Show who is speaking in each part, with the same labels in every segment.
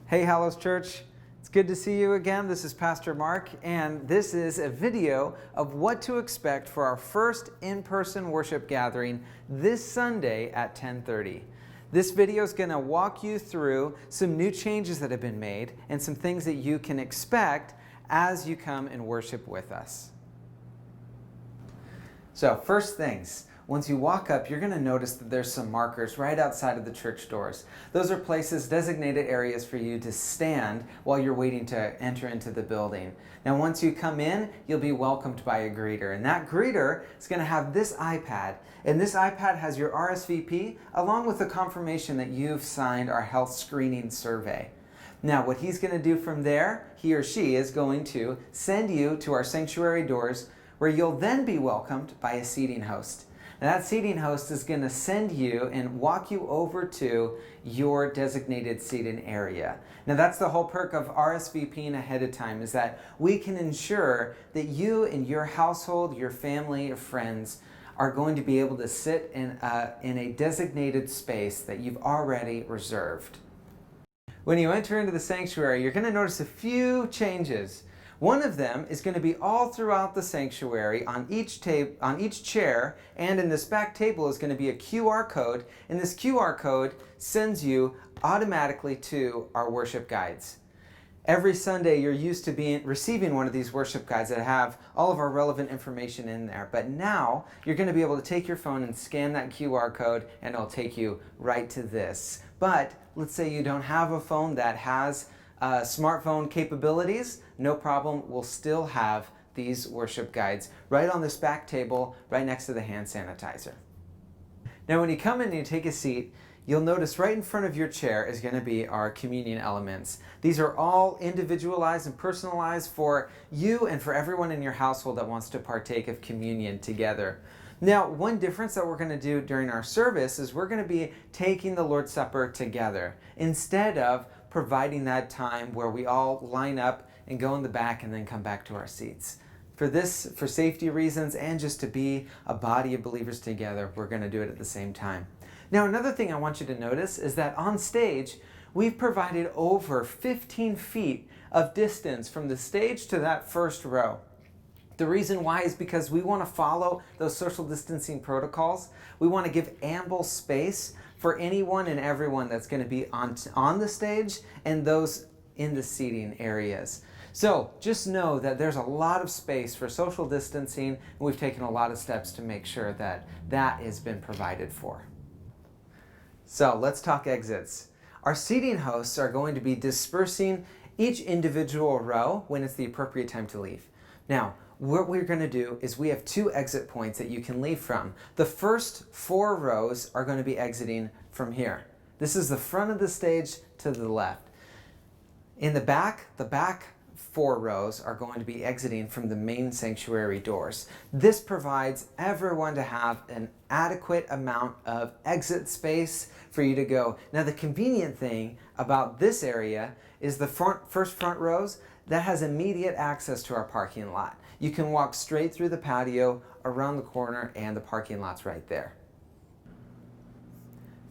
Speaker 1: Hey Hallows Church, it's good to see you again. This is Pastor Mark, and this is a video of what to expect for our first in-person worship gathering this Sunday at 10:30. This video is going to walk you through some new changes that have been made and some things that you can expect as you come and worship with us. So first things, once you walk up, you're going to notice that there's some markers right outside of the church doors. Those are places, designated areas for you to stand while you're waiting to enter into the building. Now, once you come in, you'll be welcomed by a greeter. And that greeter is going to have this iPad. And this iPad has your RSVP along with the confirmation that you've signed our health screening survey. Now, what he's going to do from there, he or she is going to send you to our sanctuary doors where you'll then be welcomed by a seating host. And that seating host is going to send you and walk you over to your designated seating area. Now that's the whole perk of RSVPing ahead of time, is that we can ensure that you and your household, your family, your friends are going to be able to sit in a designated space that you've already reserved. When you enter into the sanctuary, you're going to notice a few changes. One of them is going to be all throughout the sanctuary on each chair, and in this back table is going to be a QR code, and this QR code sends you automatically to our worship guides. Every Sunday you're used to receiving one of these worship guides that have all of our relevant information in there, but now you're going to be able to take your phone and scan that QR code and it'll take you right to this. But let's say you don't have a phone that has smartphone capabilities, no problem, we'll still have these worship guides right on this back table, right next to the hand sanitizer. Now when you come in and you take a seat, you'll notice right in front of your chair is going to be our communion elements. These are all individualized and personalized for you and for everyone in your household that wants to partake of communion together. Now, one difference that we're going to do during our service is we're going to be taking the Lord's Supper together instead of providing that time where we all line up and go in the back and then come back to our seats. For safety reasons and just to be a body of believers together, we're going to do it at the same time. Now, another thing I want you to notice is that on stage, we've provided over 15 feet of distance from the stage to that first row. The reason why is because we want to follow those social distancing protocols. We want to give ample space for anyone and everyone that's going to be on the stage and those in the seating areas. So just know that there's a lot of space for social distancing, and we've taken a lot of steps to make sure that that has been provided for. So let's talk exits. Our seating hosts are going to be dispersing each individual row when it's the appropriate time to leave. Now, what we're going to do is we have 2 exit points that you can leave from. The first 4 rows are going to be exiting from here. This is the front of the stage to the left. In the back 4 rows are going to be exiting from the main sanctuary doors. This provides everyone to have an adequate amount of exit space for you to go. Now, the convenient thing about this area is the first front rows that has immediate access to our parking lot. You can walk straight through the patio, around the corner, and the parking lot's right there.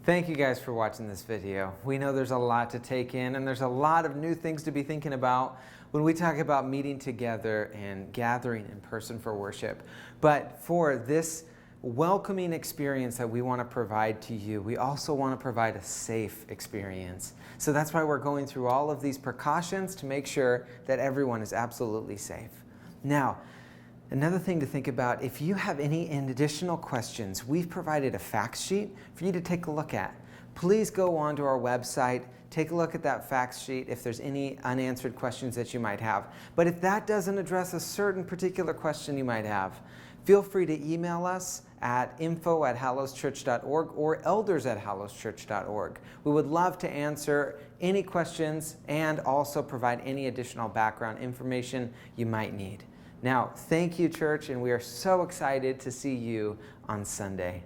Speaker 1: Thank you guys for watching this video. We know there's a lot to take in and there's a lot of new things to be thinking about when we talk about meeting together and gathering in person for worship. But for this welcoming experience that we want to provide to you, we also want to provide a safe experience. So that's why we're going through all of these precautions to make sure that everyone is absolutely safe. Now, another thing to think about, if you have any additional questions, we've provided a fact sheet for you to take a look at. Please go onto our website, take a look at that fact sheet if there's any unanswered questions that you might have. But if that doesn't address a certain particular question you might have, feel free to email us at info@hallowschurch.org or elders@hallowschurch.org. We would love to answer any questions and also provide any additional background information you might need. Now, thank you, church, and we are so excited to see you on Sunday.